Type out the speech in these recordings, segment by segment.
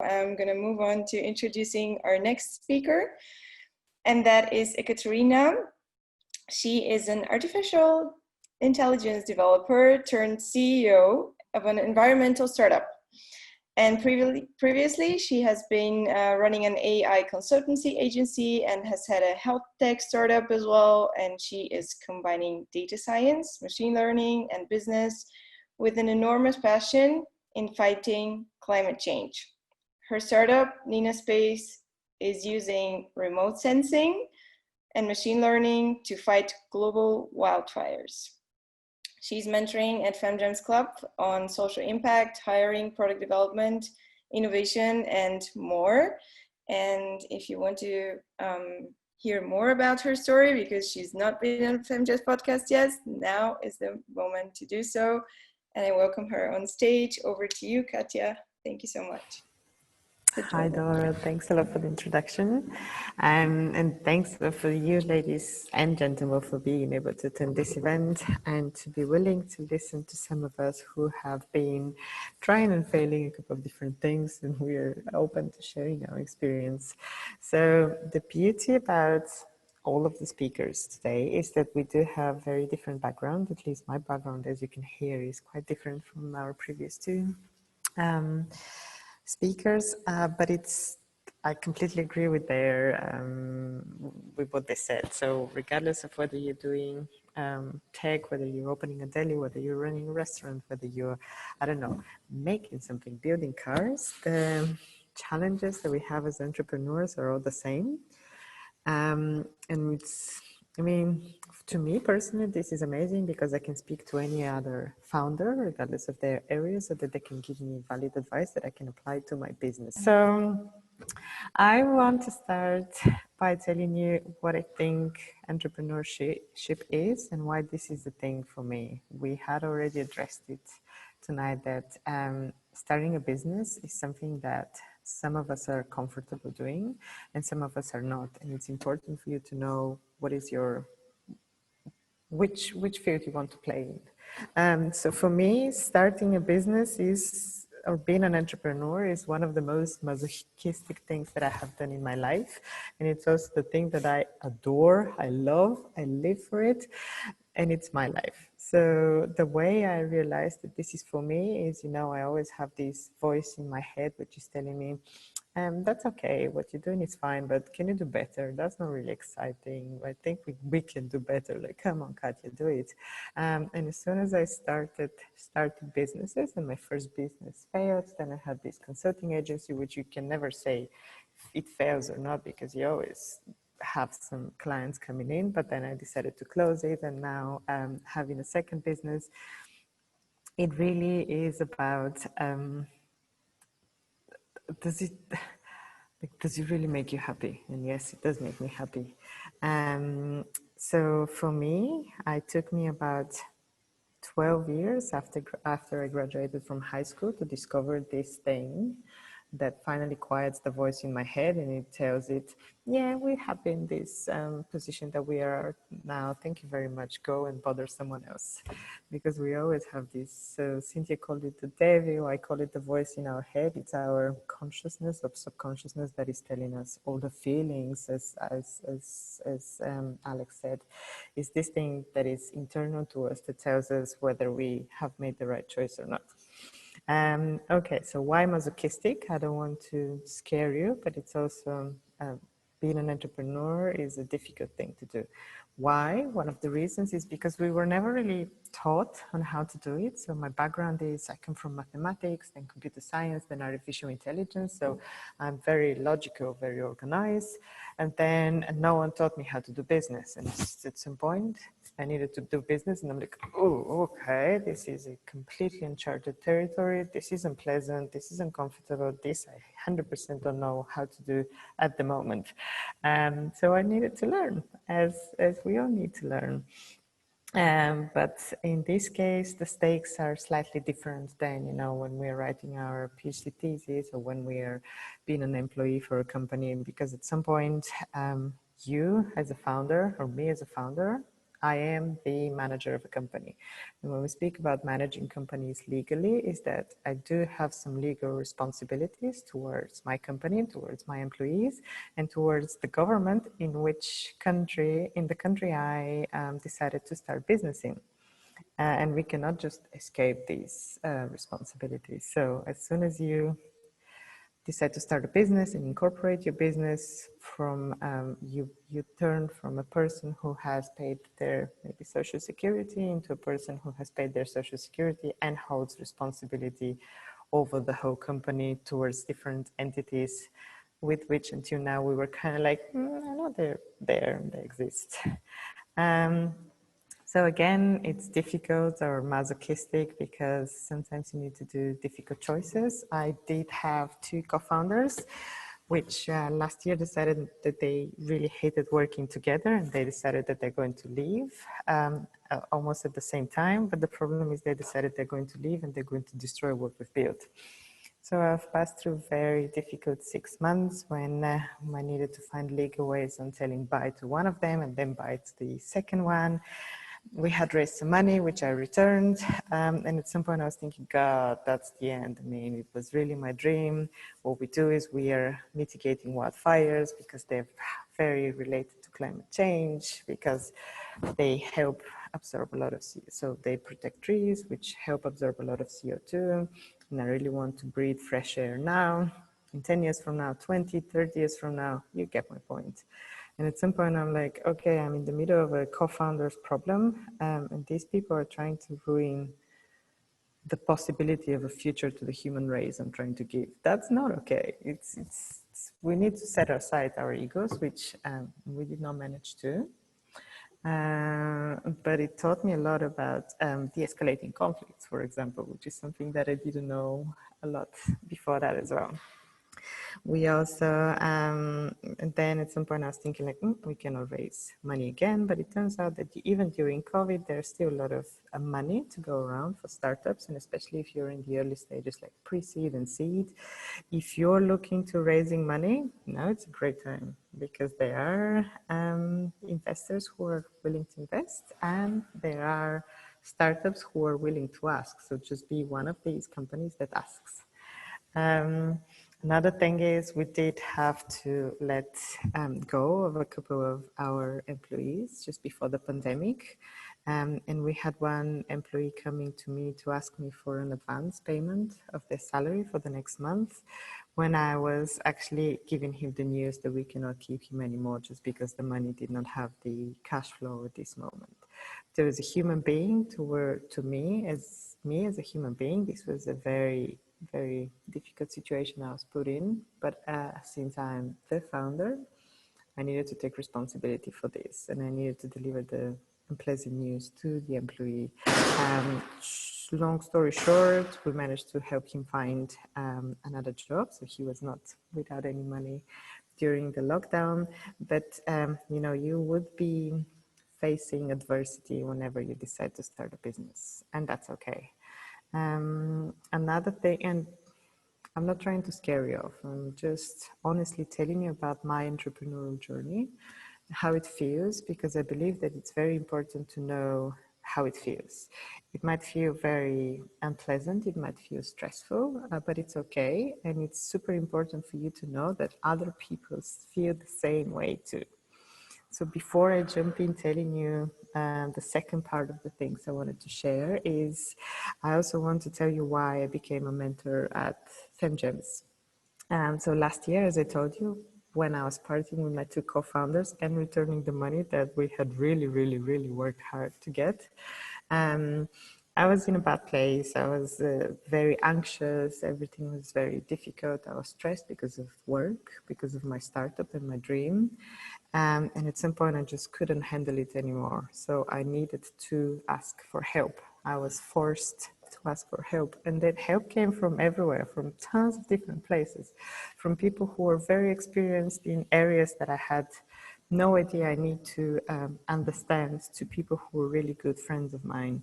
I'm going to move on to introducing our next speaker, and that is Ekaterina. She is an artificial intelligence developer turned CEO of an environmental startup. And previously, she has been running an AI consultancy agency and has had a health tech startup as well. And she is combining data science, machine learning, and business with an enormous passion in fighting climate change. Her startup, Nina Space, is using remote sensing and machine learning to fight global wildfires. She's mentoring at FemGems Club on social impact, hiring, product development, innovation, and more. And if you want to hear more about her story, because she's not been on FemGems podcast yet, now is the moment to do so. And I welcome her on stage. Over to you, Katja. Thank you so much. Hi, Dora. Thanks a lot for the introduction. And thanks for you, ladies and gentlemen, for being able to attend this event and to be willing to listen to some of us who have been trying and failing a couple of different things, and we're open to sharing our experience. So the beauty about all of the speakers today is that we do have very different backgrounds. At least my background, as you can hear, is quite different from our previous two speakers, but I completely agree with with what they said. So regardless of whether you're doing tech, whether you're opening a deli, whether you're running a restaurant, whether you're, I don't know, making something, building cars, the challenges that we have as entrepreneurs are all the same. And I mean, to me personally, this is amazing because I can speak to any other founder, regardless of their area, so that they can give me valid advice that I can apply to my business. So I want to start by telling you what I think entrepreneurship is and why this is the thing for me. We had already addressed it tonight that starting a business is something that some of us are comfortable doing and some of us are not. And it's important for you to know what is which field you want to play in. So for me, starting a business or being an entrepreneur is one of the most masochistic things that I have done in my life. And it's also the thing that I adore, I love, I live for it, and it's my life. So the way I realized that this is for me is, I always have this voice in my head which is telling me, that's okay, what you're doing is fine, but can you do better? That's not really exciting. I think we can do better. Like, come on, Katja, do it. And as soon as I started businesses, and my first business failed, then I had this consulting agency, which you can never say if it fails or not, because you always have some clients coming in, but then I decided to close it. And now having a second business, it really is about, does it really make you happy? And yes, it does make me happy. So for me, it took me about 12 years after I graduated from high school to discover this thing that finally quiets the voice in my head, and it tells it, yeah, we have been in this position that we are now. Thank you very much. Go and bother someone else. Because we always have this, so Cynthia called it the devil, I call it the voice in our head. It's our consciousness or subconsciousness that is telling us all the feelings, as Alex said, is this thing that is internal to us that tells us whether we have made the right choice or not. Okay, so why masochistic? I don't want to scare you, but it's also being an entrepreneur is a difficult thing to do. Why? One of the reasons is because we were never really taught on how to do it. So my background is I come from mathematics, then computer science, then artificial intelligence. So I'm very logical, very organized. And then no one taught me how to do business. And at some point, I needed to do business, and I'm like, oh, okay, this is a completely uncharted territory. This isn't pleasant. This isn't comfortable. This I 100% don't know how to do at the moment. So I needed to learn, as we all need to learn. But in this case, the stakes are slightly different than, when we're writing our PhD thesis or when we are being an employee for a company, because at some point, you as a founder or me as a founder, I am the manager of a company. And when we speak about managing companies legally, is that I do have some legal responsibilities towards my company, towards my employees, and towards the government in the country I decided to start business in. And we cannot just escape these responsibilities. So as soon as you decide to start a business and incorporate your business, from you turn from a person who has paid their maybe social security into a person who has paid their social security and holds responsibility over the whole company towards different entities, with which until now we were kind of like, I know they're there, they exist. Um, so again, it's difficult or masochistic because sometimes you need to do difficult choices. I did have two co-founders, which last year decided that they really hated working together, and they decided that they're going to leave almost at the same time. But the problem is they decided they're going to leave and they're going to destroy what we've built. So I've passed through very difficult 6 months when I needed to find legal ways on telling bye to one of them and then bye to the second one. We had raised some money, which I returned. And at some point I was thinking, God, that's the end. I mean, it was really my dream. What we do is we are mitigating wildfires because they're very related to climate change, because they help absorb a lot of CO2. So they protect trees, which help absorb a lot of CO2. And I really want to breathe fresh air now. In 10 years from now, 20, 30 years from now, you get my point. And at some point I'm like, okay, I'm in the middle of a co-founder's problem, and these people are trying to ruin the possibility of a future to the human race I'm trying to give. That's not okay. We need to set aside our egos, which we did not manage to. But it taught me a lot about de-escalating conflicts, for example, which is something that I didn't know a lot before that as well. We also, and then at some point I was thinking like, we cannot raise money again, but it turns out that even during COVID, there's still a lot of money to go around for startups, and especially if you're in the early stages like pre-seed and seed. If you're looking to raising money, now it's a great time because there are investors who are willing to invest, and there are startups who are willing to ask. So just be one of these companies that asks. Another thing is we did have to let go of a couple of our employees just before the pandemic. And we had one employee coming to me to ask me for an advance payment of their salary for the next month, when I was actually giving him the news that we cannot keep him anymore just because the money did not have the cash flow at this moment. There was a human being to me as a human being. This was a very, very difficult situation I was put in, but since I'm the founder, I needed to take responsibility for this, and I needed to deliver the unpleasant news to the employee. Long story short, we managed to help him find another job, so he was not without any money during the lockdown. But you would be facing adversity whenever you decide to start a business, and that's okay. Another thing, and I'm not trying to scare you off, I'm just honestly telling you about my entrepreneurial journey, how it feels, because I believe that it's very important to know how it feels. It might feel very unpleasant, it might feel stressful, but it's okay. And it's super important for you to know that other people feel the same way too. So before I jump in telling you the second part of the things I wanted to share is, I also want to tell you why I became a mentor at FemGems. So last year, as I told you, when I was partying with my two co-founders and returning the money that we had really, really, really worked hard to get, I was in a bad place. I was very anxious. Everything was very difficult. I was stressed because of work, because of my startup and my dream. And at some point, I just couldn't handle it anymore. So I needed to ask for help. I was forced to ask for help. And that help came from everywhere, from tons of different places, from people who were very experienced in areas that I had no idea I need to understand, to people who were really good friends of mine.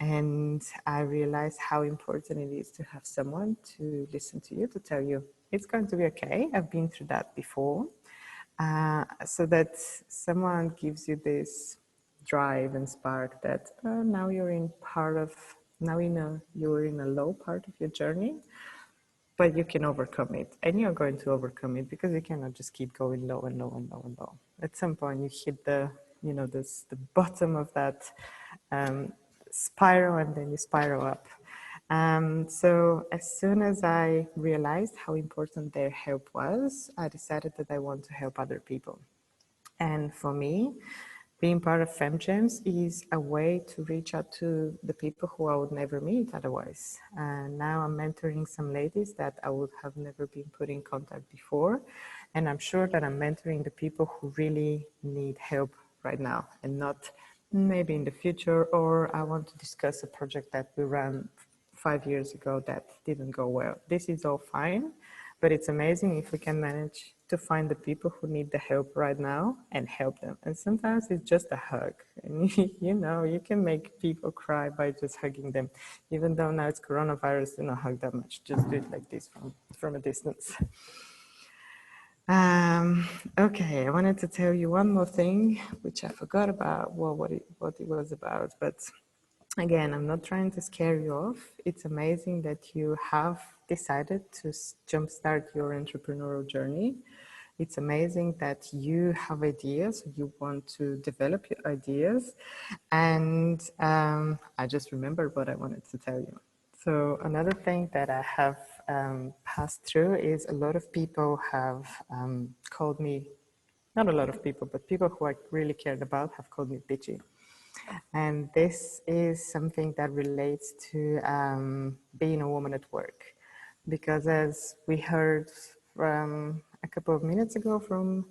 And I realized how important it is to have someone to listen to you, to tell you, it's going to be okay. I've been through that before. So that someone gives you this drive and spark that now you're in part of, now you're in a low part of your journey, but you can overcome it, and you're going to overcome it because you cannot just keep going low and low and low and low. At some point you hit the, the bottom of that spiral, and then you spiral up. So as soon as I realized how important their help was, I decided that I want to help other people. And for me, being part of FemGems is a way to reach out to the people who I would never meet otherwise. And now I'm mentoring some ladies that I would have never been put in contact before. And I'm sure that I'm mentoring the people who really need help right now, and not maybe in the future, or I want to discuss a project that we ran 5 years ago that didn't go well. This is all fine, but it's amazing if we can manage to find the people who need the help right now and help them. And sometimes it's just a hug. And you can make people cry by just hugging them. Even though now it's coronavirus, do not hug that much. Just do it like this from a distance. Okay, I wanted to tell you one more thing, which I forgot about, what it was about. But again, I'm not trying to scare you off. It's amazing that you have decided to jumpstart your entrepreneurial journey. It's amazing that you have ideas, you want to develop your ideas. And I just remembered what I wanted to tell you. So another thing that I have passed through is a lot of people have called me, not a lot of people, but people who I really cared about have called me bitchy. And this is something that relates to being a woman at work. Because as we heard from a couple of minutes ago from,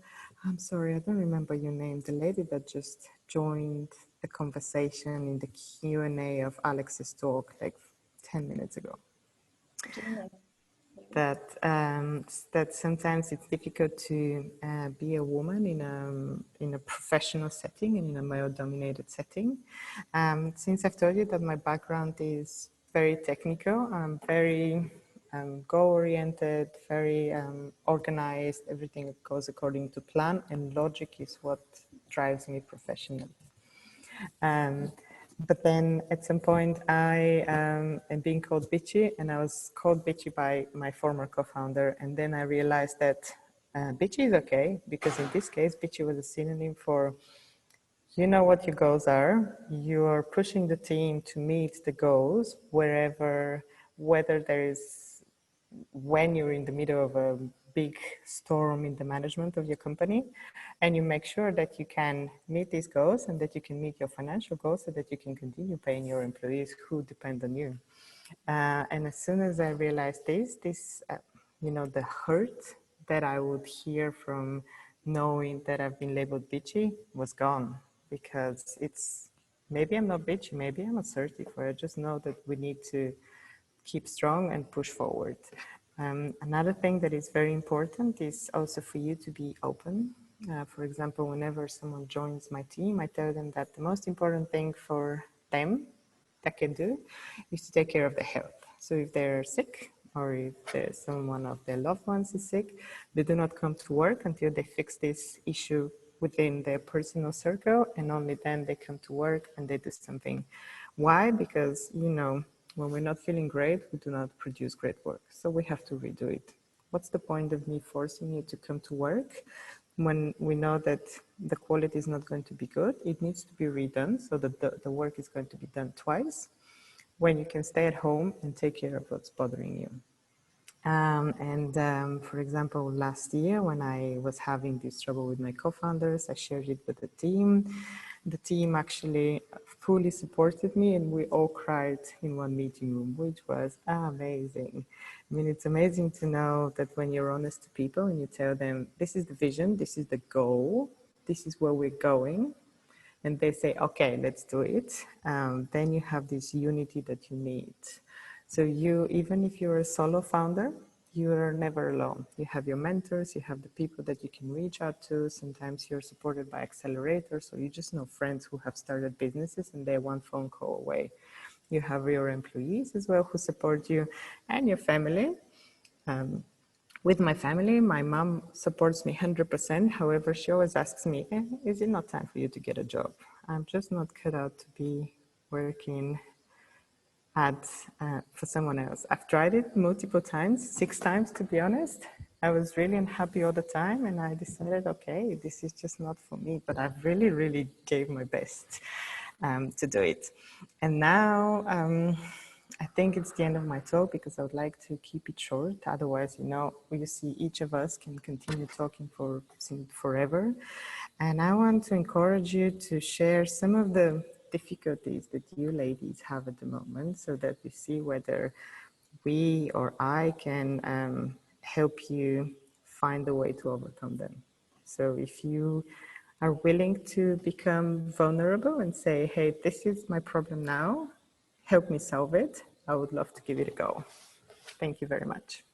I'm sorry, I don't remember your name, the lady that just joined the conversation in the Q&A of Alex's talk like 10 minutes ago. That sometimes it's difficult to be a woman in a professional setting and in a male-dominated setting. Since I've told you that my background is very technical, I'm very goal-oriented, very organized, everything goes according to plan, and logic is what drives me professionally. But then at some point I am being called bitchy, and I was called bitchy by my former co-founder. And then I realized that bitchy is okay, because in this case, bitchy was a synonym for, you know what your goals are. You are pushing the team to meet the goals whether there is, when you're in the middle of a big storm in the management of your company, and you make sure that you can meet these goals and that you can meet your financial goals so that you can continue paying your employees who depend on you. And as soon as I realized this, the hurt that I would hear from knowing that I've been labeled bitchy was gone, because it's, maybe I'm not bitchy, maybe I'm assertive, or I just know that we need to keep strong and push forward. Another thing that is very important is also for you to be open. For example, whenever someone joins my team, I tell them that the most important thing for them that can do is to take care of their health. So if they're sick, or if someone of their loved ones is sick, they do not come to work until they fix this issue within their personal circle, and only then they come to work and they do something. Why? Because, when we're not feeling great, we do not produce great work. So we have to redo it. What's the point of me forcing you to come to work when we know that the quality is not going to be good? It needs to be redone so that the work is going to be done twice, when you can stay at home and take care of what's bothering you. For example, last year when I was having this trouble with my co-founders, I shared it with the team. The team actually fully supported me, and we all cried in one meeting room, which was amazing. I mean, it's amazing to know that when you're honest to people and you tell them, this is the vision, this is the goal, this is where we're going, and they say, okay, let's do it, then you have this unity that you need. So even if you're a solo founder, you are never alone. You have your mentors, you have the people that you can reach out to. Sometimes you're supported by accelerators, or you just know friends who have started businesses and they're one phone call away. You have your employees as well who support you, and your family. With my family, my mom supports me 100%. However, she always asks me, is it not time for you to get a job? I'm just not cut out to be working for someone else. I've tried it multiple times, 6 times to be honest. I was really unhappy all the time and I decided, okay, this is just not for me, but I've really, really gave my best to do it. And now I think it's the end of my talk because I would like to keep it short. Otherwise, you see each of us can continue talking for forever. And I want to encourage you to share some of the difficulties that you ladies have at the moment so that we see whether we or I can help you find a way to overcome them. So if you are willing to become vulnerable and say, hey, this is my problem now, help me solve it, I would love to give it a go. Thank you very much.